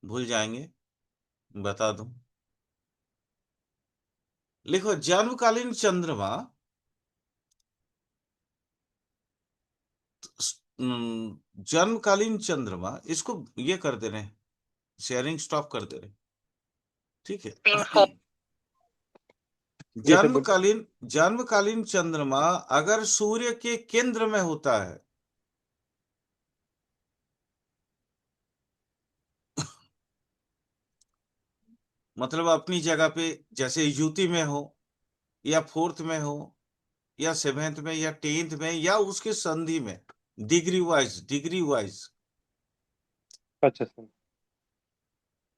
भूल जाएंगे। बता दूं। लिखो जन्मकालीन चंद्रमा। जन्मकालीन चंद्रमा इसको ये कर दे रहे हैं। शेयरिंग स्टॉप कर दे रहे हैं। ठीक है। ये सब बोल। जन्मकालीन जन्मकालीन चंद्रमा अगर सूर्य के केंद्र में होता है, मतलब अपनी जगह पे, जैसे युति में हो, या फोर्थ में हो, या सेवेंथ में, या टेंथ में, या उसके संधि में, डिग्री वाइज, अच्छा सर।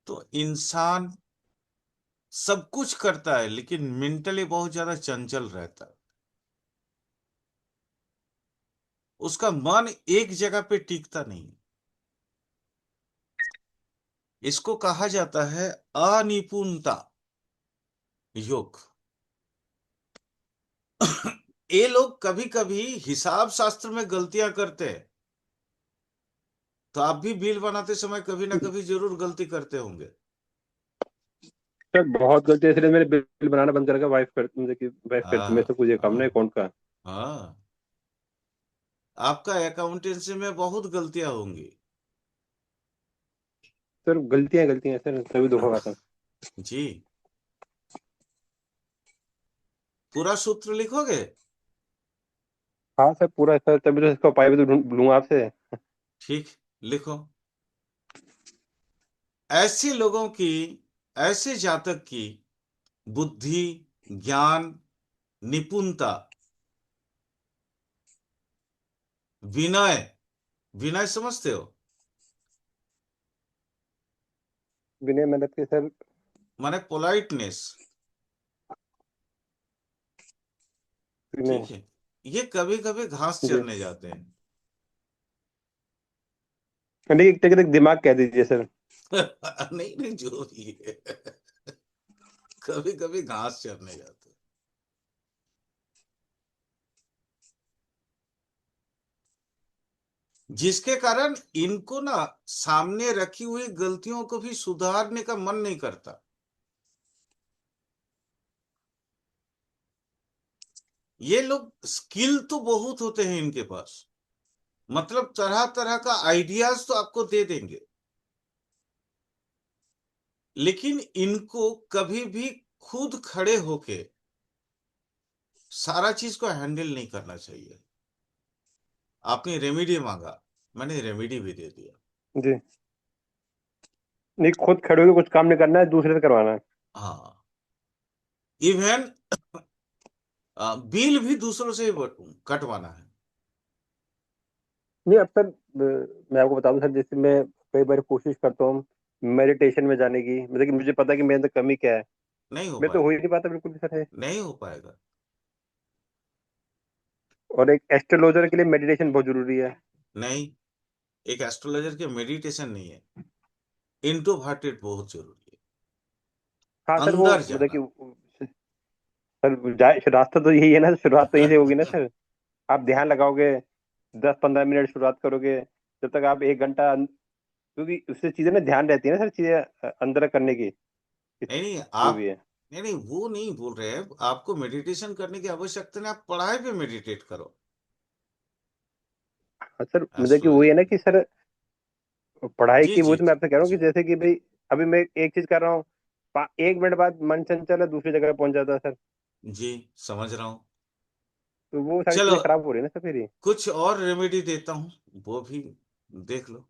तो इंसान सब कुछ करता है लेकिन मेंटली बहुत ज्यादा चंचल रहता है। उसका मन एक जगह पे टिकता नहीं। इसको कहा जाता है अनिपुणता योग। ये लोग कभी कभी हिसाब शास्त्र में गलतियां करते हैं। तो आप भी बिल बनाते समय कभी ना कभी जरूर गलती करते होंगे। सर बहुत गलती है, इसलिए मैंने बिल बनाना बंद कर वाइफ कर, मतलब कि वाइफ करती, मेरे हाँ से कुछ ये काम हाँ नहीं अकाउंट का। हाँ। आपका अकाउंटेंसी में बहुत गलतियां होंगी। सर गलतियां गलतियां सर, तभी धोखा खाता हूँ। जी। पूरा सूत्र लिखोगे? हाँ सर पूरा सर, तभी तो इसका उपाय भी तो लूंगा आपसे। ठीक। लिखो। ऐसे लोगों की, ऐसे जातक की बुद्धि, ज्ञान, निपुणता, विनय, विनय समझते हो? विनय मेहनत के सर। माने पोलाइटनेस। विनय। ठीक है। ये कभी कभी घास जी। चरने जाते हैं। नहीं, एक तक दिमाग कह दीजिए सर। नहीं नहीं, जो भी है। कभी कभी घास चरने जाते हैं। जिसके कारण इनको ना सामने रखी हुई गलतियों को भी सुधारने का मन नहीं करता। ये लोग स्किल तो बहुत होते हैं इनके पास, मतलब तरह तरह का आइडियाज तो आपको दे देंगे, लेकिन इनको कभी भी खुद खड़े होके सारा चीज को हैंडल नहीं करना चाहिए। आपने रेमेडी मांगा, मैंने रेमेडी भी दे दिया। जी। नहीं, खुद खड़े होकर कुछ काम नहीं करना है, दूसरे से करवाना है। हाँ। इवन बिल भी दूसरों से कटवाना है। नहीं अब सर, मैं आपको बता दूं सर, जैसे मैं कई बार कोशिश करता हूँ मेडिटेशन में जाने की, मतलब कि मुझे पता है कि मेरे अंदर कमी क्या है। नहीं हो मैं तो हो ही पाएगा। नहीं पाता बिल्कुल भी सर है। नहीं हो पाएगा। और एक एस्ट्रोलॉजर के लिए मेडिटेशन बहुत जरूरी है। नहीं, एक एस्ट्रोलॉजर के मेडिटेशन नहीं है, इंट्रोवर्टेड बहुत जरूरी है। हाँ सर, वो अंदर मतलब जाना। कि सर रास्ता तो यही है ना, शुरुआत तो यहीं से होगी ना सर। आप ध्यान लगाओगे, 10-15 मिनट शुरुआत करोगे, जब तक आप 1 घंटा, क्योंकि उससे चीजें ना ध्यान रहती है ना सर, चीजें अंदर करने की, नहीं नहीं, जो आप, भी है। नहीं नहीं, वो नहीं बोल रहे हैं आपको मेडिटेशन करने की आवश्यकता नहीं, आप पढ़ाई पे मेडिटेट करो। हाँ सर, मतलब कि वही है एस्ट्रोलॉजी ना में। कि सर, पढ़ाई जी की, वो जी तो मैं जी आपसे कह रहा हूँ कि जी। जैसे कि भाई, अभी मैं एक चीज कर रहा हूँ, 1 मिनट बाद मन चंचल है, दूसरी जगह पहुंच जाता है सर। जी समझ रहा हूँ। तो वो सारी चलो चीजें खराब हो रही है ना सर फिर ही। कुछ और रेमेडी देता हूँ, वो भी देख लो।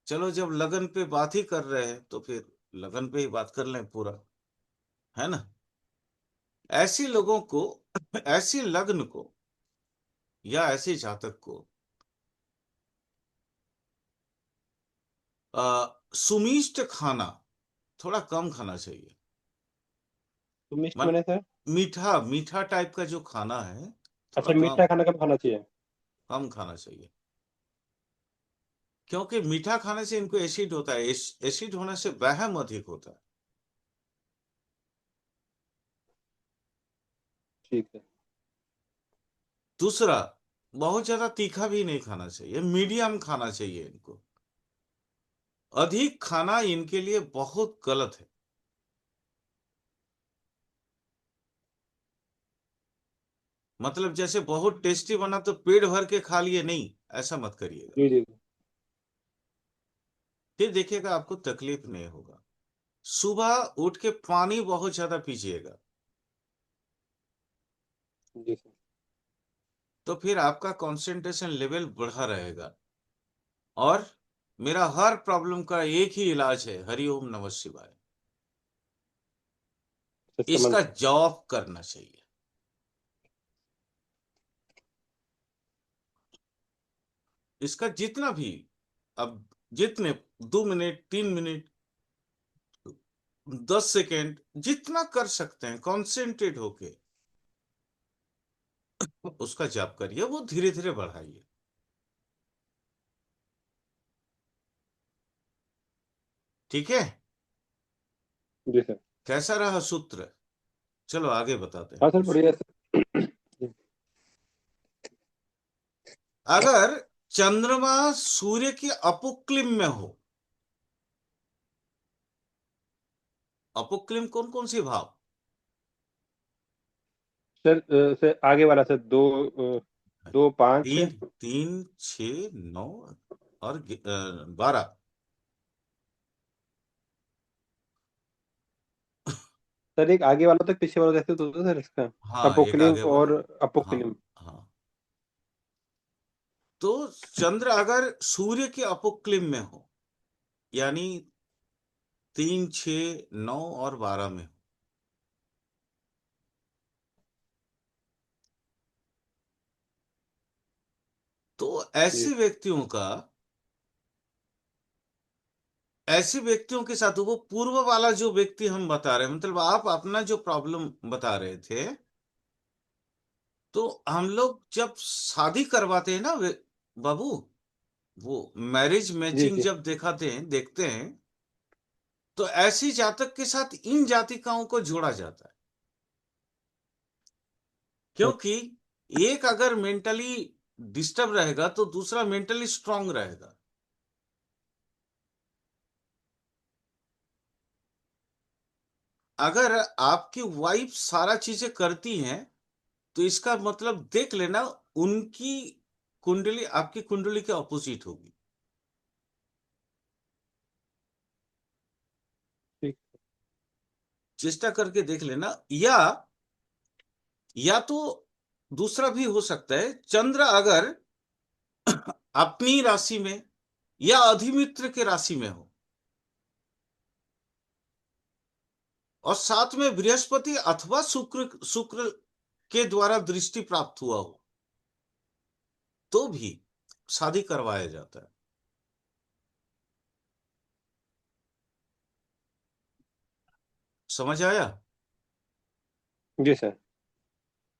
चलो जब लगन पे बात ही कर रहे हैं तो फिर लगन पे ही बात कर लें पूरा, है ना? ऐसे लोगों को, ऐसी लग्न को, या ऐसे जातक को सुमिष्ट खाना थोड़ा कम खाना चाहिए। तो मिष्ट मन मैंने सर। मीठा मीठा टाइप का जो खाना है, थोड़ा अच्छा, कम, मीठा खाना कम खाना चाहिए। कम खाना चाहिए। क्योंकि मीठा खाने से इनको एसिड होता है, एसिड होने से वहम अधिक होता है। ठीक है। दूसरा, बहुत ज्यादा तीखा भी नहीं खाना चाहिए, मीडियम खाना चाहिए इनको। अधिक खाना इनके लिए बहुत गलत है। मतलब जैसे बहुत टेस्टी बना तो पेट भर के खा लिए, नहीं, ऐसा मत करिएगा। जी जी फिर देखिएगा आपको तकलीफ नहीं होगा। सुबह उठ के पानी बहुत ज्यादा पीजिएगा, जी सर। तो फिर आपका कंसंट्रेशन लेवल बढ़ा रहेगा। और मेरा हर प्रॉब्लम का एक ही इलाज है, हरिओम नमः शिवाय। सच इसका मंत्र। जॉब करना चाहिए। इसका जितना भी, अब जितने, 2 मिनट, 3 मिनट, 10 सेकेंड, जितना कर सकते हैं कॉन्सेंट्रेट होके उसका जाप करिए, वो धीरे धीरे बढ़ाइए। ठीक है। जी सर। कैसा रहा सूत्र? चलो आगे बताते हैं हाँ सर, कुछ। बढ़िया सर। जी अगर चंद्रमा सूर्य की अपोक्लिम में हो, अपोक्लिम कौन कौन सी भाव? सर, सर आगे वाला सर, दो, 2 5। 3 3 6 9 और 12। सर एक आगे वाला तो पीछे वाला कैसे तो होता है सर इसका? हाँ, एक अपोक्लिम आगे और वाला। हाँ अपोक्लिम। हाँ। तो चंद्र अगर सूर्य के अपोक्लिम में हो, यानी 3 6 9 और 12 में हो, तो जी ऐसे व्यक्तियों के साथ, वो पूर्व वाला जो व्यक्ति हम बता रहे हैं, मतलब आप अपना जो प्रॉब्लम बता रहे थे, तो हम लोग जब शादी करवाते हैं ना बाबू, वो मैरिज जी मैचिंग जी। जब देखते हैं, तो ऐसी जातक के साथ इन जातिकाओं को जोड़ा जाता है। क्योंकि अच्छा। एक अगर मेंटली डिस्टर्ब रहेगा तो दूसरा मेंटली स्ट्रांग रहेगा। अगर आपकी वाइफ सारा चीजें करती हैं, तो इसका मतलब देख लेना, उनकी कुंडली आपकी कुंडली के ऑपोजिट होगी। ठीक। चेष्टा करके देख लेना। या तो दूसरा भी हो सकता है, चंद्र अगर अपनी राशि में या अधिमित्र के राशि में हो, और साथ में बृहस्पति अथवा शुक्र शुक्र के द्वारा दृष्टि प्राप्त हुआ हो, तो भी शादी करवाया जाता है। समझ आया? जी सर।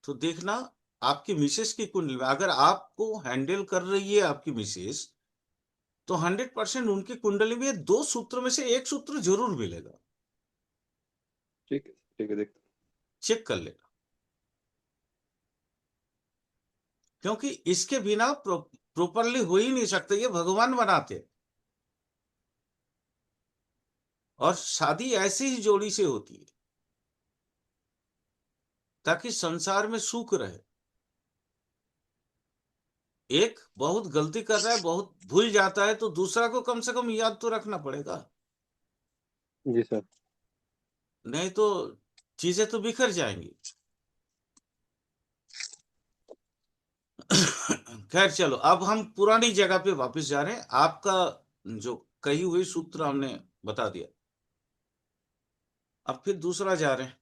तो देखना, आपकी मिसेस की कुंडली में अगर आपको हैंडल कर रही है आपकी मिसेस, तो 100% उनकी कुंडली में 2 सूत्र में से एक सूत्र जरूर मिलेगा। ठीक है, ठीक है, देखते चेक कर लेना। क्योंकि इसके बिना प्रॉपरली हो ही नहीं सकता, ये भगवान बनाते। और शादी ऐसी ही जोड़ी से होती है, ताकि संसार में सुख रहे। एक बहुत गलती कर रहा है, बहुत भूल जाता है, तो दूसरा को कम से कम याद तो रखना पड़ेगा। हैं। जी सर। नहीं तो चीजें तो बिखर जाएंगी। खैर चलो, अब हम पुरानी जगह पे वापस जा रहे हैं। आपका जो कही हुई सूत्र हमने बता दिया, अब फिर दूसरा जा रहे हैं।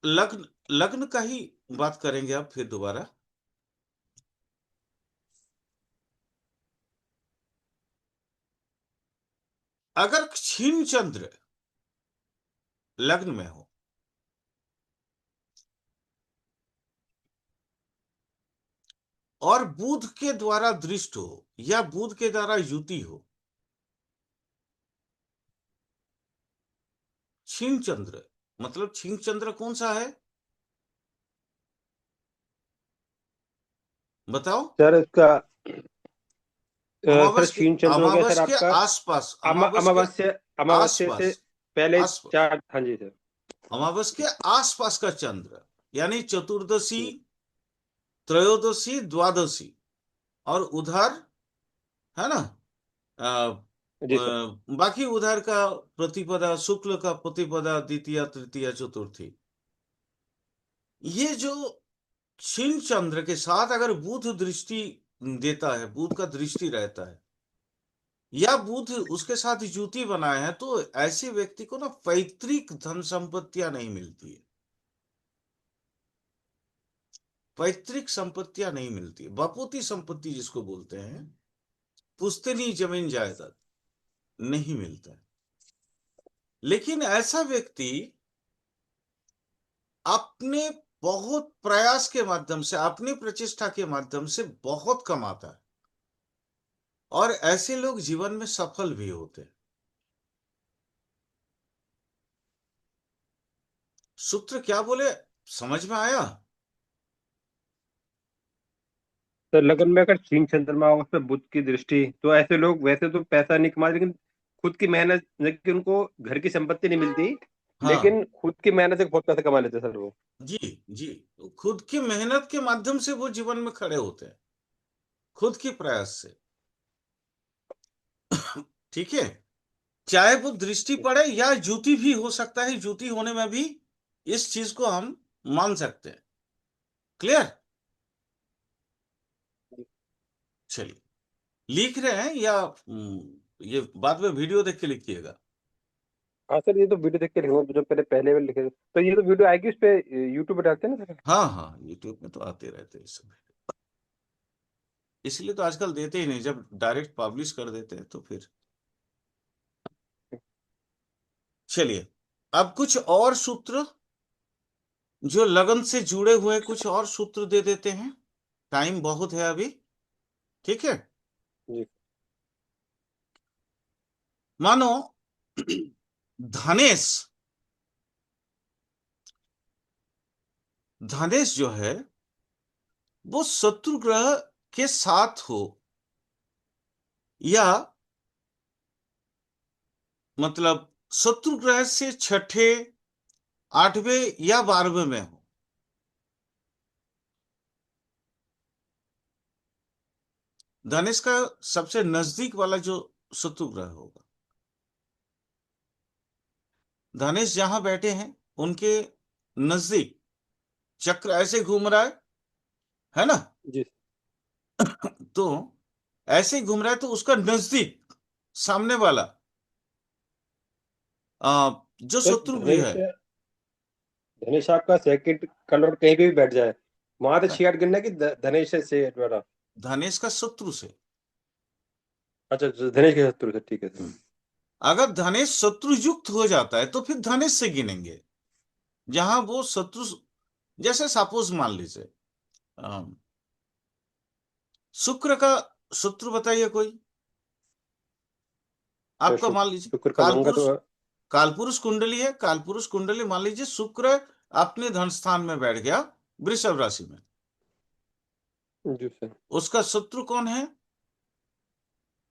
लग्न लग्न का ही बात करेंगे अब फिर दोबारा। अगर क्षीण चंद्र लग्न में हो, और बुध के द्वारा दृष्ट हो, या बुध के द्वारा युति हो, क्षीण चंद्र, मतलब क्षीण चंद्र कौन सा है, बताओ? सर इसका सर अमावस के शीन चंद्र हो गया सर अमावस के आपका। आसपास, अमावस के अमावस्या, अमावस्या से आसपास, पहले आसपास, 4, हाँ जी सर। अमावस के आसपास का चंद्र, यानी चतुर्दशी, जी त्रयोदशी, द्वादशी, और उधर, है ना, अ, जी सर। बाकी उधर का प्रतिपदा, शुक्ल का प्रतिपदा, द्वितीया, तृतीया, चतुर्थी, ये जो क्षीण चंद्र के साथ अगर बुध दृष्टि देता है, बुध का दृष्टि रहता है, या बुध उसके साथ युति बनाए हैं, तो ऐसे व्यक्ति को ना पैतृक धन संपत्तियां नहीं मिलती है, पैतृक संपत्तियां नहीं मिलती है, बपूती संपत्ति जिसको बोलते हैं, पुश्तैनी जमीन जायदाद नहीं मिलता है। लेकिन ऐसा व्यक्ति अपने बहुत प्रयास के माध्यम से, अपनी प्रचेष्टा के माध्यम से बहुत कमाता है, और ऐसे लोग जीवन में सफल भी होते हैं। सूत्र क्या बोले, समझ में आया? सर लगन में अगर शीन चंद्रमा हो, उसमें बुध की दृष्टि, तो ऐसे लोग वैसे तो पैसा नहीं कमाते, लेकिन खुद की मेहनत कि उनको घर की संपत्ति नहीं मिलती, हाँ, लेकिन खुद की मेहनत से बहुत पैसा कमा लेते हैं सर वो। जी, जी, खुद की मेहनत के माध्यम से वो जीवन में खड़े होते हैं, खुद की प्रयास से। ठीक है, चाहे वो दृष्टि पड़े या ज्योति भी हो सकता है, ज्योति होने में भी इस चीज को हम मान सकते हैं। क्लियर? चलिए, लिख रहे हैं या ये बाद में वीडियो देख के लिखिएगा। हाँ सर, ये तो वीडियो देख के लिखूंगा, जो पहले पहले वाले लिखे थे। तो ये तो वीडियो आएगी उस पे, यूट्यूब पे डालते हैं ना सर? हाँ, हाँ, यूट्यूब में तो आते रहते हैं इस समय, इसलिए तो आजकल देते ही नहीं, जब डायरेक्ट पब्लिश कर देते हैं तो फिर। चलिए, अब कुछ और सूत्र जो लगन से जुड़े हुए, कुछ और सूत्र दे देते हैं, टाइम बहुत है अभी। ठीक है, जी मानो धनेश, धनेश जो है वो शत्रु ग्रह के साथ हो, या मतलब शत्रु ग्रह से छठे, आठवें या 12वें में हो, धनेश का सबसे नजदीक वाला जो शत्रु ग्रह होगा, धनेश जहां बैठे हैं उनके नजदीक चक्र ऐसे घूम रहा है ना, जी तो ऐसे ही घूम रहा है, तो उसका नजदीक सामने वाला जो सर। शत्रु गृह धनेश, है, धनेश आपका सेकंड कलर कहीं पे भी बैठ जाए, वहां तो 6 8 गिनना है कि धनेश से वाला। धनेश का शत्रु से। अच्छा अच्छा, धनेश के शत्रु से, ठीक है सर। हम्म। अगर धनेश शत्रु युक्त हो जाता है तो फिर धनेश से गिनेंगे, जहां वो शत्रु, जैसे सपोज मान लीजिए, अम, शुक्र का शत्रु बताइए कोई, तो आपका मान लीजिए शुक्र का मंगा कालपुरुष, तो। कालपुरुष कुंडली है, कालपुरुष कुंडली मान लीजिए, शुक्र अपने धन स्थान में बैठ गया वृषभ राशि में, जी सर। उसका शत्रु कौन है?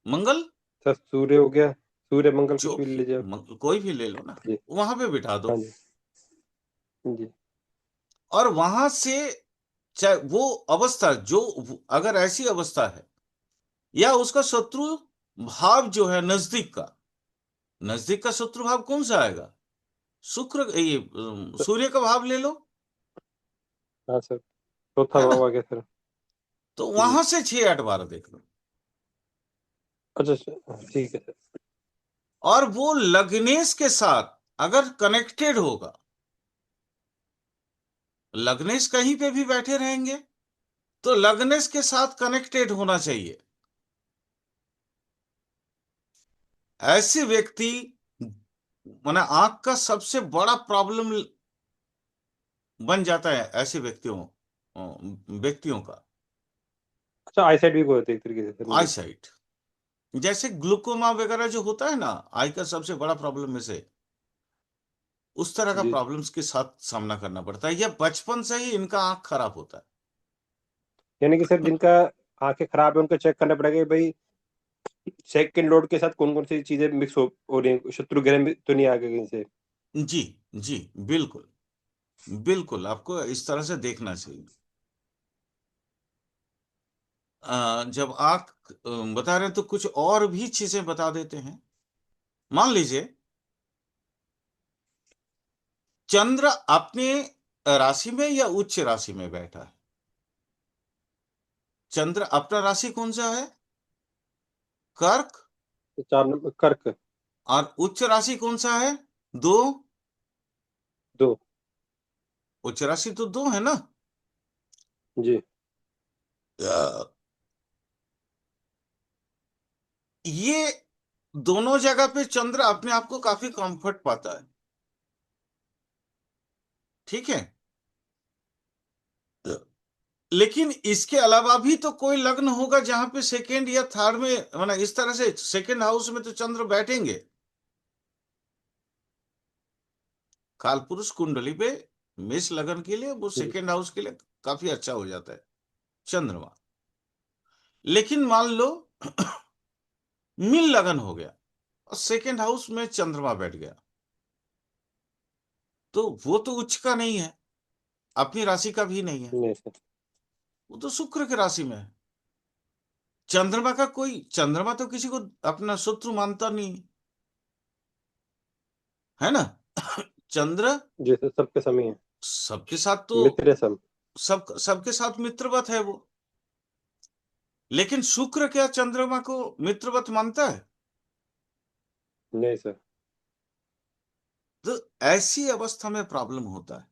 मंगल। सर सूर्य हो गया, सूर्य मंगल जो कुछ भी ले भी लीजिए आप। कोई भी ले लो ना, जी वहां पे बिठा दो, हाँ जी जी और वहां से चाहे वो अवस्था जो, अगर ऐसी अवस्था है, या उसका शत्रु भाव जो है नजदीक का, नजदीक का शत्रु भाव कौन सा आएगा? शुक्र, ये सर। सूर्य का भाव ले लो, हाँ सर, चौथा है ना, भाव आ गया सर। तो जी। वहां से 6 8 12 देख लो, अच्छा सर, ठीक है सर। और वो लग्नेश के साथ अगर कनेक्टेड होगा, लग्नेश कहीं पे भी बैठे रहेंगे, तो लग्नेश के साथ कनेक्टेड होना चाहिए। ऐसे व्यक्ति, माने आंख का सबसे बड़ा प्रॉब्लम बन जाता है ऐसे व्यक्तियों का, अच्छा, आई साइड वीक होती है एक तरीके से सर आई उनकी। साइट, जैसे ग्लूकोमा वगैरह जो होता है ना, आई का सबसे बड़ा प्रॉब्लम में से, उस तरह का जी प्रॉब्लम्स के साथ सामना करना पड़ता है, या बचपन से ही इनका आंख खराब होता यानी कि सर है। जिनका आंखें खराब है उनको चेक करना पड़ेगा कि भाई सेकंड लोड के साथ कौन कौन सी चीजें मिक्स हो रही हैं, शत्रु ग्रह में तो नहीं आ गए कहीं से। जी जी, बिल्कुल बिल्कुल, आपको इस तरह से देखना चाहिए। जब आप बता रहे हैं तो कुछ और भी चीजें बता देते हैं। मान लीजिए चंद्र अपने राशि में या उच्च राशि में बैठा है। चंद्र अपना राशि कौन सा है? कर्क। तो 4 नंबर कर्क। और उच्च राशि कौन सा है? दो। 2। उच्च राशि तो दो है ना। जी। अ, ये दोनों जगह पे चंद्र अपने आप को काफी कंफर्ट पाता है। ठीक है। लेकिन इसके अलावा भी तो कोई लग्न होगा जहां पे सेकेंड या थर्ड में, मतलब इस तरह से सेकेंड हाउस में तो चंद्र बैठेंगे। कालपुरुष कुंडली पे मेष लगन के लिए वो जी। सेकेंड हाउस के लिए काफी अच्छा हो जाता है चंद्रमा। लेकिन मान लो मीन लगन हो गया और सेकेंड हाउस में चंद्रमा बैठ गया, तो वो तो उच्च का नहीं है, अपनी राशि का भी नहीं है, नहीं सर। वो तो शुक्र की राशि में है। चंद्रमा तो किसी को अपना शत्रु मानता नहीं, है ना। चंद्र जी सर, सबके समय है। सबके साथ तो, मित्र है सब। सबके साथ मित्रवत है वो। लेकिन शुक्र क्या चंद्रमा को मित्रवत मानता है? नहीं सर। तो ऐसी अवस्था में प्रॉब्लम होता है।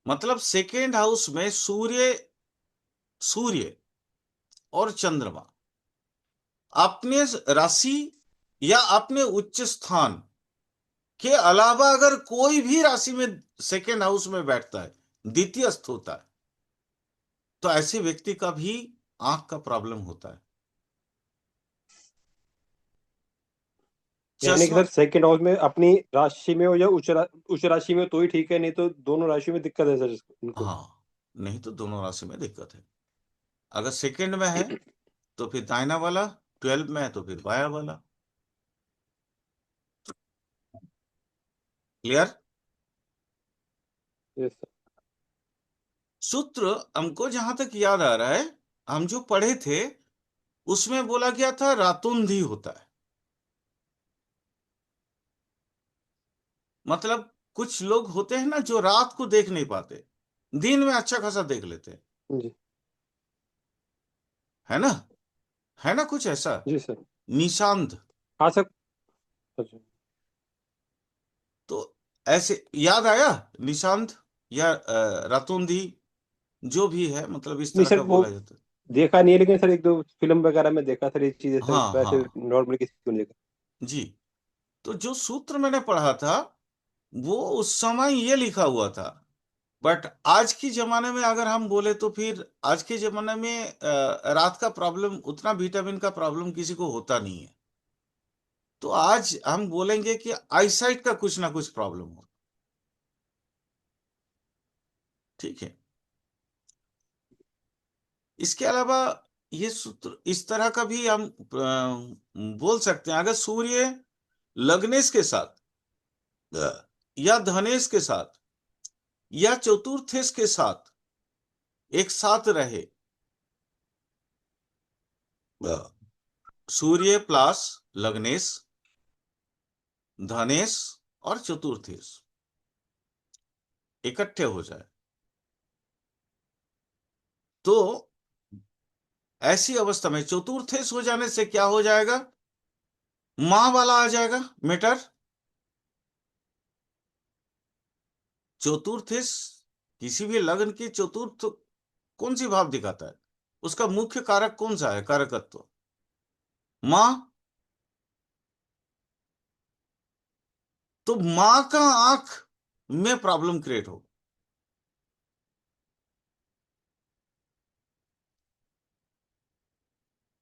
मतलब सेकेंड हाउस में सूर्य, सूर्य और चंद्रमा अपने राशि या अपने उच्च स्थान के अलावा अगर कोई भी राशि में सेकेंड हाउस में बैठता है, द्वितीयस्थ होता है, तो ऐसे व्यक्ति का भी आंख का प्रॉब्लम होता है। यानी कि चश्मा। सर सेकंड हाउस में अपनी राशि में हो या उच्च राशि में हो तो ही ठीक है, नहीं तो दोनों राशि में दिक्कत है सर उनको। हाँ, नहीं तो दोनों राशि में दिक्कत है। अगर सेकेंड में है तो फिर दाहिना वाला, 12 में है तो फिर बाया वाला। क्लियर? Yes sir. सूत्र हमको जहां तक याद आ रहा है, हम जो पढ़े थे उसमें बोला गया था रातुंधी होता है। मतलब कुछ लोग होते हैं ना जो रात को देख नहीं पाते, दिन में अच्छा खासा देख लेते हैं, जी। है ना। है ना कुछ ऐसा। जी सर। निशांत। हाँ सर। अच्छा। तो ऐसे याद आया निशांत या रातुंधी, जो भी है, मतलब इस नहीं तरह सर का वो बोला जाता है। देखा नहीं है, लेकिन सर एक दो फिल्म वगैरह में देखा सर ये चीजें सर, हाँ वैसे हाँ। नॉर्मली किसी को नहीं देखा। जी। तो जो सूत्र मैंने पढ़ा था वो उस समय ये लिखा हुआ था। बट आज के जमाने में अगर हम बोले तो फिर आज के जमाने में रात का प्रॉब्लम, उतना विटामिन का प्रॉब्लम किसी को होता नहीं है। तो आज हम बोलेंगे कि आईसाइट का कुछ ना कुछ प्रॉब्लम हो। ठीक है। इसके अलावा ये सूत्र इस तरह का भी हम बोल सकते हैं। अगर सूर्य लग्नेश के साथ या धनेश के साथ या चतुर्थेश के साथ एक साथ रहे, सूर्य प्लस लग्नेश, धनेश और चतुर्थेश इकट्ठे हो जाए, तो ऐसी अवस्था में चतुर्थेश हो जाने से क्या हो जाएगा? मां वाला आ जाएगा मैटर। चतुर्थेश किसी भी लग्न की चतुर्थ कौन सी भाव दिखाता है? उसका मुख्य कारक कौन सा है? कारकत्व मां। तो मां का आंख में प्रॉब्लम क्रिएट हो,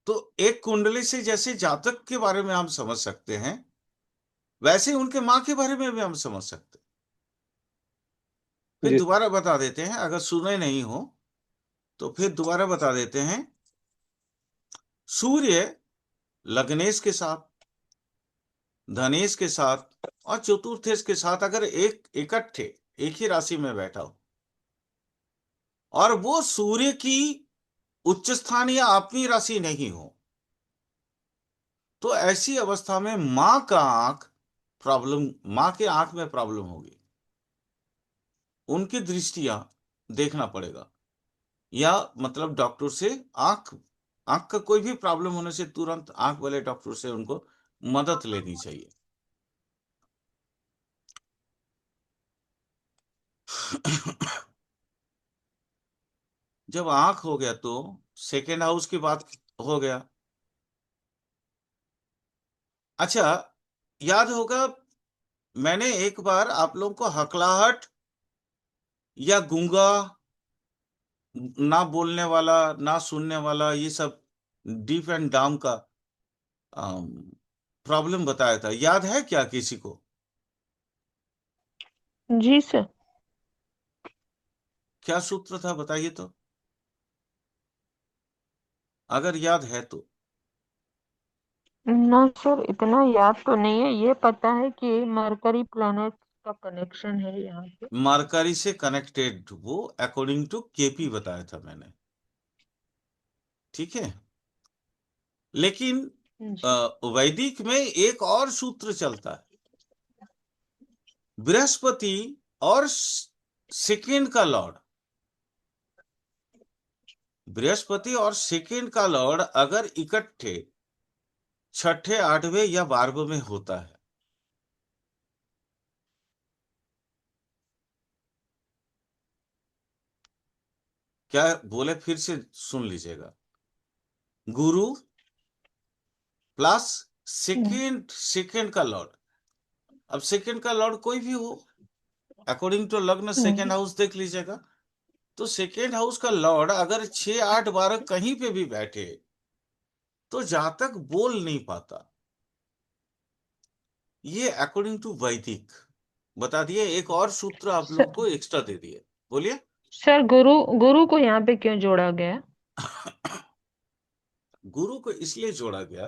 तो एक कुंडली से जैसे जातक के बारे में हम समझ सकते हैं, वैसे ही उनके मां के बारे में भी हम समझ सकते हैं। फिर जी सर। दोबारा बता देते हैं, अगर सुने नहीं हो तो फिर दोबारा बता देते हैं। सूर्य लग्नेश के साथ, धनेश के साथ और चतुर्थेश के साथ अगर एक इकट्ठे एक ही राशि में बैठा हो, और वो सूर्य की उच्च स्थान या अपनी राशि नहीं हो, तो ऐसी अवस्था में मां के आंख में प्रॉब्लम होगी। उनकी दृष्टियां देखना पड़ेगा, या मतलब डॉक्टर से आंख आंख का कोई भी प्रॉब्लम होने से तुरंत आंख वाले डॉक्टर से उनको मदद लेनी चाहिए। जब आंख हो गया तो सेकेंड हाउस की बात हो गया। अच्छा, याद होगा मैंने एक बार आप लोगों को हकलाहट या गूंगा, ना बोलने वाला, ना सुनने वाला, ये सब डीफ एंड डाउन का प्रॉब्लम बताया था, याद है क्या किसी को? जी सर। क्या सूत्र था बताइए तो, अगर याद है तो। ना सर, इतना याद तो नहीं है। ये पता है कि मरकरी प्लैनेट का कनेक्शन है यहाँ पे। मरकरी से कनेक्टेड वो अकॉर्डिंग टू केपी बताया था मैंने, ठीक है। लेकिन जी। वैदिक में एक और सूत्र चलता है, बृहस्पति और सेकेंड का लॉर्ड, बृहस्पति और सेकेंड का लॉर्ड अगर इकट्ठे छठे, आठवें या 12वें में होता है, क्या बोले फिर से सुन लीजिएगा, गुरु प्लस सेकेंड सेकेंड का लॉर्ड। अब सेकेंड का लॉर्ड कोई भी हो, अकॉर्डिंग टू लग्न सेकेंड हाउस देख लीजिएगा, तो सेकेंड हाउस का लॉर्ड अगर 6, 8, 12 कहीं पे भी बैठे तो जातक बोल नहीं पाता। ये अकॉर्डिंग टू वैदिक बता दिए, एक और सूत्र आप लोग सर, को एक्स्ट्रा दे दिए, बोलिए। सर गुरु गुरु को यहाँ पे क्यों जोड़ा गया? गुरु को इसलिए जोड़ा गया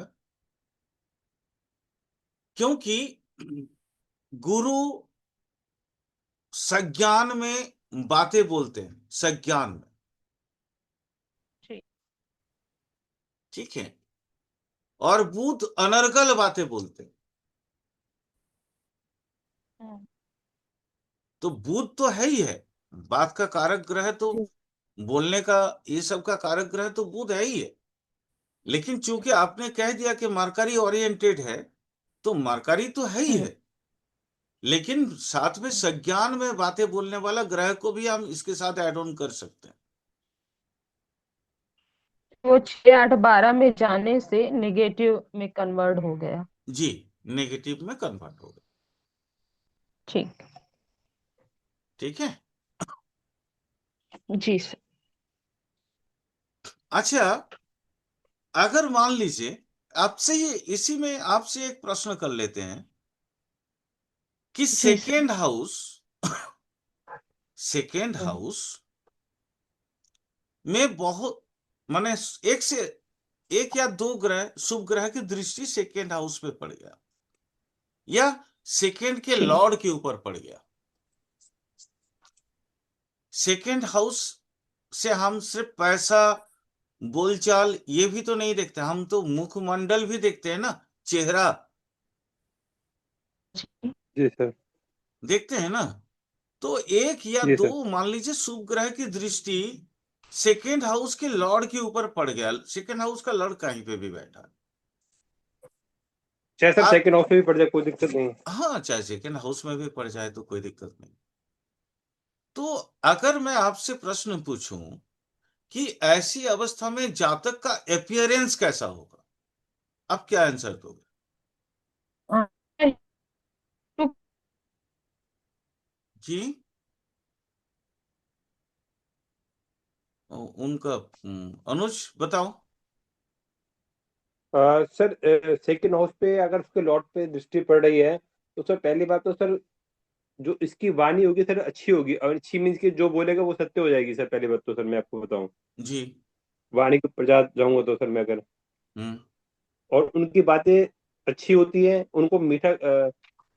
क्योंकि गुरु संज्ञान में बातें बोलते हैं, संज्ञान में, ठीक। ठीक है, और बुध अनर्गल बातें बोलते हैं। हम्म। तो बुध तो है ही है, बात का कारक ग्रह तो, जी। बोलने का, ये सब का कारक ग्रह तो बुध है ही है। लेकिन चूंकि आपने कह दिया कि मरकरी ओरिएंटेड है, तो मरकरी तो है ही हम्म। है, लेकिन साथ में संज्ञान में बातें बोलने वाला ग्रह को भी हम इसके साथ ऐड ऑन कर सकते हैं। वो 6, 8, 12 में जाने से नेगेटिव में कन्वर्ट हो गया। जी, नेगेटिव में कन्वर्ट हो गया, ठीक। ठीक है। जी सर। अच्छा, अगर मान लीजिए आपसे ये, इसी में आपसे एक प्रश्न कर लेते हैं कि जी सर। सेकेंड हम्म। हाउस में बहुत, माने एक से एक या दो ग्रह, शुभ ग्रह की दृष्टि सेकेंड हाउस पे पड़ गया, या सेकेंड के ठीक। लॉर्ड के ऊपर पड़ गया। सेकेंड हाउस से हम सिर्फ पैसा, बोलचाल ये भी तो नहीं देखते, हम तो मुखमंडल भी देखते हैं ना, चेहरा जी। जी सर। देखते हैं ना। तो एक या जी दो सर। मान लीजिए शुभ ग्रह की दृष्टि सेकेंड हाउस के लॉर्ड के ऊपर पड़ गया, सेकेंड हाउस का लॉर्ड कहीं पे भी बैठा, चाहे सर आप, सेकंड हाउस में भी पड़ जाए कोई दिक्कत नहीं। हाँ चाहे सेकेंड हाउस में भी पड़ जाए तो कोई दिक्कत नहीं। तो अगर मैं आपसे प्रश्न पूछूं कि ऐसी अवस्था में जातक का अपीयरेंस कैसा होगा, आप क्या आंसर दोगे? हाँ, तो जी, उनका अनुज बताओ। सर सेकंड हाउस पे अगर उसके लॉर्ड पे दृष्टि पड़ रही है तो सर पहली बात तो सर जो इसकी वाणी होगी सर अच्छी होगी, और अच्छी मीन्स कि जो बोलेगा वो सत्य हो जाएगी सर। पहली बात तो सर मैं आपको बताऊं, जी, वाणी को प्रजा जाऊंगा तो सर मैं अगर, हम्म। और उनकी बातें अच्छी होती है, उनको मीठा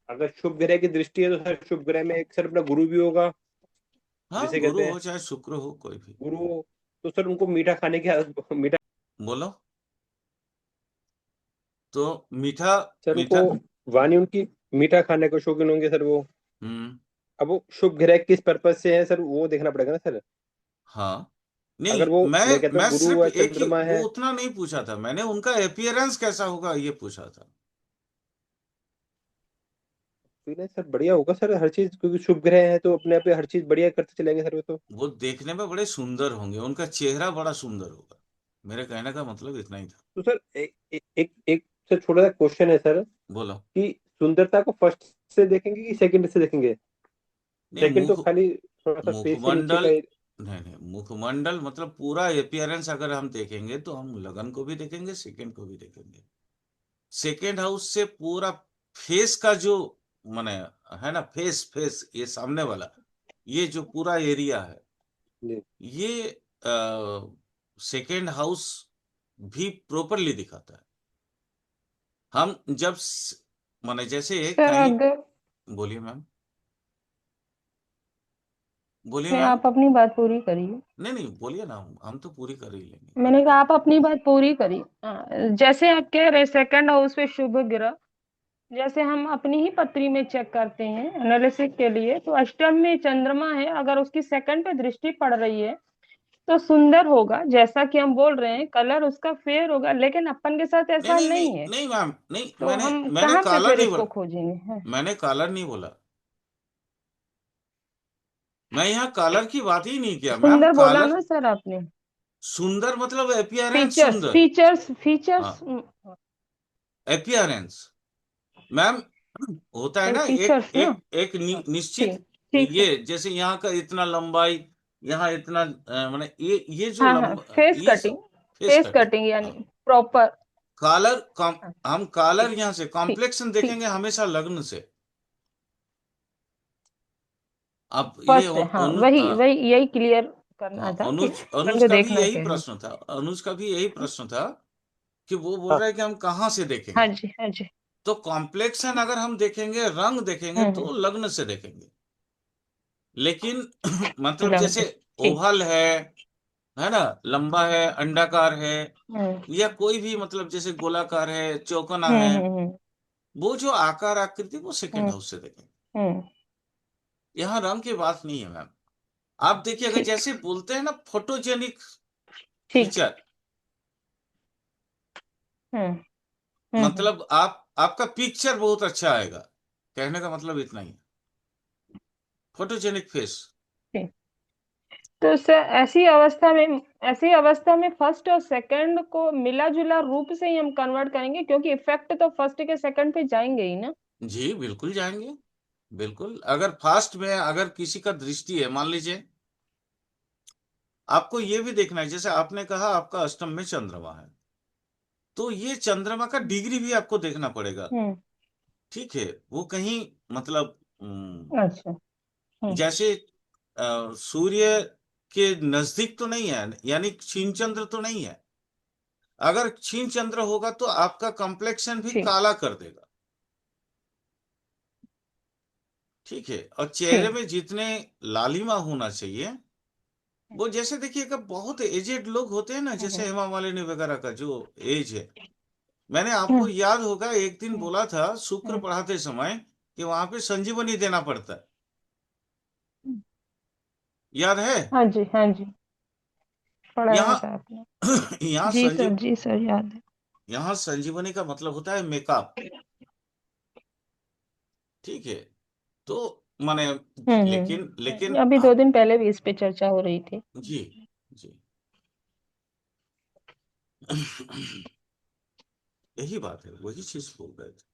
अगर शुभ ग्रह की दृष्टि है तो सर शुभ ग्रह में एक सर अपना गुरु भी होगा, हाँ, जिसे गुरु कहते हैं हो चाहे शुक्र हो, कोई भी। गुरु हो, तो सर उनको मीठा खाने की मीठा, बोलो। तो मीठा। सर उनको मीठा। वाणी उनकी मीठा खाने को शौकीन होंगे सर वो। हम्म। अब वो शुभ ग्रह किस पर्पज से है सर, वो देखना पड़ेगा ना सर। हाँ। नहीं, अगर वो, मैं मैं कहता हूँ मैं गुरु सिर्फ है, एक ही चंद्रमा वो है। उतना नहीं पूछा था मैंने, उनका अपियरेंस कैसा होगा ये पूछा था। तो नहीं सर, बढ़िया होगा सर हर चीज, क्योंकि शुभ ग्रह है तो अपने आप पे हर चीज बढ़िया करते चलेंगे सर वो तो। वो देखने में बड़े सुंदर होंगे, उनका चेहरा बड़ा सुंदर होगा। मेरे कहने का मतलब इतना ही था। तो सर एक सर छोटा सा क्वेश्चन है सर, बोलो। कि सुंदरता को फर्स्ट से देखेंगे कि सेकंड से देखेंगे? नहीं, सेकंड तो खाली थोड़ा सा फेस के नीचे का मुखमंडल। ही। नहीं नहीं, मुखमंडल मतलब पूरा अपियरेंस अगर हम देखेंगे तो हम लगन को भी देखेंगे, सेकंड को भी देखेंगे। सेकंड हाउस से पूरा फेस का जो माने है ना, फेस फेस ये सामने वाला, ये जो पूरा एरिया है, जी ये सेकंड हाउस भी प्रॉपरली दिखाता है। हम जब माने जैसे सर कहीं। अगर बोलिए मैम। बोलिए नहीं, मैम। आप अपनी बात पूरी करिए। नहीं नहीं, बोलिए ना, हम तो पूरी कर ही लेंगे, कोई मैंने कहा दिक्कत आप अपनी बात पूरी करिए। जैसे आप कह रहे सेकंड हाउस पे शुभ ग्रह, जैसे हम अपनी ही पत्री में चेक करते हैं एनालिसिस के लिए, तो अष्टम में चंद्रमा है, अगर उसकी सेकंड पे दृष्टि पड़ रही है तो सुंदर होगा, जैसा कि हम बोल रहे हैं, कलर उसका फेयर होगा, लेकिन अपन के साथ नहीं ऐसा नहीं नहीं नहीं है। नहीं मैम, नहीं, तो मैंने हम मैंने कहाँ पे कालर फिर नहीं इसको बोला। खोजेंगे है? मैंने कालर नहीं बोला। मैं यहाँ कलर की बात ही नहीं किया मैम, सुंदर बोला कलर। ना सर आपने। सुंदर मतलब अपियरेंस फीचर्स सुंदर। फीचर्स हाँ, फीचर्स। Appearance ma'am. होता है नहीं, ना, एक फीचर्स ना। एक एक हाँ, निश्चित। ठीक। ठीक है। ये जैसे यहाँ का इतना लंबाई, यहाँ इतना माने ये जो हाँ हाँ, फेस ये कटिंग। सब फेस फेस कटिंग। कटिंग यानी हाँ, प्रॉपर। कलर हाँ, हम कलर ठीक। यहाँ से ठीक। कॉम्प्लेक्शन ठीक। देखेंगे हमेशा लग्न से। अब ये फर्स्ट है, हाँ, वही वही यही क्लियर करना हाँ, था कि अनुज अपन अनुज को का भी देखना यही क्या है। प्रश्न था, अनुज का भी यही प्रश्न था कि वो बोल हाँ रहा है कि हम कहाँ से हाँ देखेंगे। जी, हाँ जी। तो कॉम्प्लेक्शन अगर हम देखेंगे, रंग देखेंगे हम्म। तो लग्न से देखेंगे। लेकिन मतलब लंबे। जैसे ठीक। ओवल है ना, लंबा है, अंडाकार है, हम्म या कोई भी मतलब जैसे गोलाकार है, चौकोना है, हम्म हम्म वो जो आकार आकृति वो सेकंड हम्म हाउस से देखेंगे। हम्म, यहाँ रंग की बात नहीं है मैम। आप देखिए, अगर ठीक। जैसे बोलते हैं ना फोटोजेनिक ठीक। फीचर, हम्म हम्म। मतलब आपका पिक्चर बहुत अच्छा आएगा, कहने का मतलब इतना ही है। Photogenic face. ठीक। तो सर ऐसी अवस्था में फर्स्ट और सेकंड को मिला जुला रूप से ही हम कन्वर्ट करेंगे, क्योंकि इफेक्ट तो फर्स्ट के सेकंड पे जाएंगे ही ना। जी बिल्कुल जाएंगे। बिल्कुल, अगर फास्ट में अगर किसी का दृष्टि है, मान लीजिए, आपको ये भी देखना है, जैसे आपने कहा आपका अष्टम में चंद्रमा है, तो ये चंद्रमा का डिग्री भी आपको देखना पड़ेगा। हम्म। ठीक है, वो कहीं मतलब अच्छा। हम्म। जैसे सूर्य के नजदीक तो नहीं है, यानी क्षीण चंद्र तो नहीं है। अगर क्षीण चंद्र होगा तो आपका कॉम्प्लेक्शन भी ठीक। काला कर देगा। ठीक है, और चेहरे ठीक। में जितने लालिमा होना चाहिए, वो जैसे देखिएगा बहुत एजेड लोग होते हैं ना, हम्म जैसे हेमा मालिनी वगैरह का जो एज है। मैंने हम्म आपको याद होगा एक दिन हम्म बोला था शुक्र हम्म, पढ़ाते समय कि वहां पे संजीवनी देना पड़ता है। हम्म। याद है? हाँ जी, हाँ जी, पढ़ाया यहाँ था आपने। यहाँ जी सर, जी सर, याद है। यहाँ संजीवनी का मतलब होता है मेकअप। ठीक है, तो माने, लेकिन लेकिन अभी 2 दिन पहले भी इस पे चर्चा हो रही थी। जी जी यही बात है, वही चीज बोल रहे थे।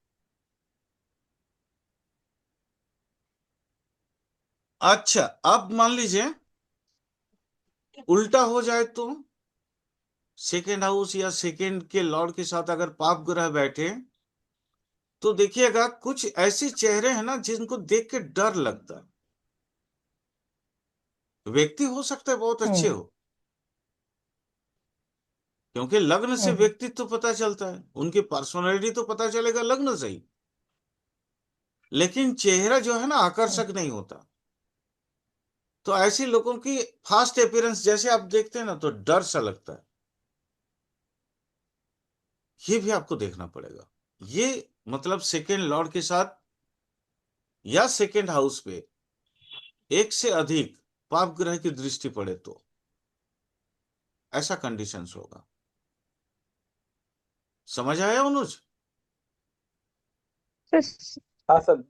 अच्छा, अब मान लीजिए उल्टा हो जाए तो, सेकेंड हाउस या सेकेंड के लॉर्ड के साथ अगर पाप ग्रह बैठे, तो देखिएगा कुछ ऐसे चेहरे हैं ना जिनको देख के डर लगता है। व्यक्ति हो सकता है बहुत अच्छे हम्म हो, क्योंकि लग्न से हम्म। व्यक्तित्व तो पता चलता है, उनकी पर्सनालिटी तो पता चलेगा लग्न से ही, लेकिन चेहरा जो है ना आकर्षक नहीं होता। तो ऐसे लोगों की फास्ट अपीयरेंस जैसे आप देखते हैं ना तो डर सा लगता है, ये भी आपको देखना पड़ेगा। ये मतलब सेकेंड लॉर्ड के साथ या सेकेंड हाउस पे एक से अधिक पाप ग्रह की दृष्टि पड़े तो ऐसा कंडीशंस होगा। समझ आया अनुज? सर, हाँ सर।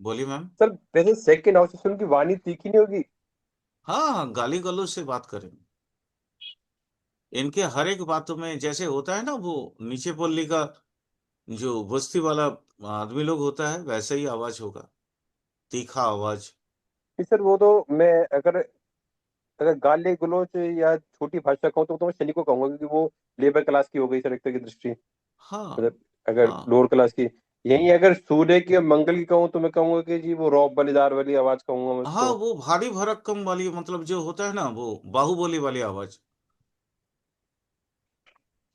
बोली मैम। सर वैसे सेकंड हाउस से उनकी वाणी तीखी नहीं होगी? हाँ, गाली गलौज से बात करें, इनके हर एक बातों में जैसे होता है ना वो नीचे पल्ली का जो बस्ती वाला आदमी लोग होता है वैसा ही आवाज होगा, तीखा आवाज। नहीं सर, वो तो मैं अगर अगर गाली गलौज या छोटी भाषा कहूँ तो मैं शनि को कहूंगा, क्योंकि वो लेबर क्लास की हो गई सर एक तरह की दृष्टि। हाँ मतलब अगर हाँ लोअर क्लास की। यही अगर सूर्य की और मंगल की कहूँ तो मैं कहूंगा कि जी वो रौब बलिदार वाली आवाज कहूंगा मैं हाँ, उसको। वो भारी भरक्कम वाली, मतलब जो होता है ना वो बाहुबली वाली आवाज,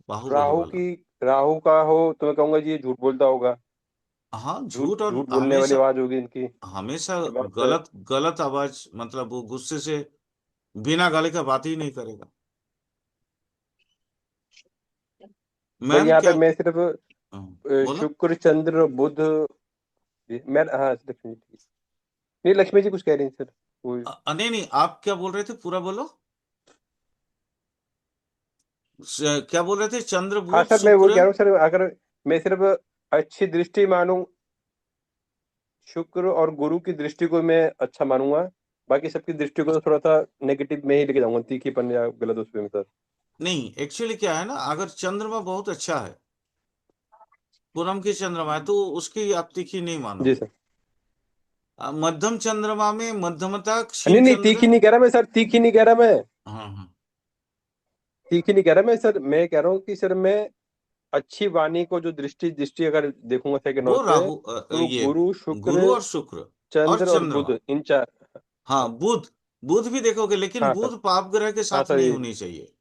बाहुबली राहु वाला। की राहु का हो तो मैं कहूंगा जी ये झूठ बोलता होगा। हाँ, झूठ झूठ और झूठ बोलने वाली हमेशा आवाज होगी इनकी। हमेशा दिमाग से। गलत गलत आवाज, मतलब वो गुस्से से बिना गाली का बात ही नहीं करेगा। सर मैम यहाँ पे क्या? मैं सिर्फ बोलो। शुक्र चंद्र बुध। मैं हाँ लक्ष्मी जी। नहीं, लक्ष्मी जी कुछ कह रही हैं सर। वो नहीं नहीं, आप क्या बोल रहे थे, पूरा बोलो। क्या बोल रहे थे? चंद्र हाँ बुध सर, मैं वो कह शुक्र। रहा हूँ सर, अगर मैं सिर्फ अच्छी दृष्टि मानूं, शुक्र और गुरु की दृष्टि को मैं अच्छा मानूंगा। बाकी सबकी दृष्टि को तो थोड़ा सा नेगेटिव में ही लेके जाऊंगा, तीखीपन या गलत उस पे सर। नहीं, एक्चुअली क्या है ना, अगर चंद्रमा बहुत अच्छा है, पूनम की चंद्रमा है, तो उसकी आप तीखी नहीं जी मानोगे। सर। मध्यम चंद्रमा में मध्यमता नहीं क्षीण नहीं, चंद्र। तीखी नहीं कह रहा मैं सर, तीखी नहीं कह रहा मैं। हाँ हाँ। तीखी नहीं कह रहा मैं सर, मैं कह रहा हूँ कि सर मैं अच्छी वाणी को जो दृष्टि दृष्टि अगर देखूंगा सेकंड वो हाउस से, राहु तो ये गुरु गुरु शुक्र और शुक्र और चंद्र और चंद्रमा। बुध इन चार। हाँ, बुध, बुध भी देखोगे, लेकिन हाँ सर। बुध पाप ग्रह के हाँ साथ सर नहीं ये। होनी चाहिए।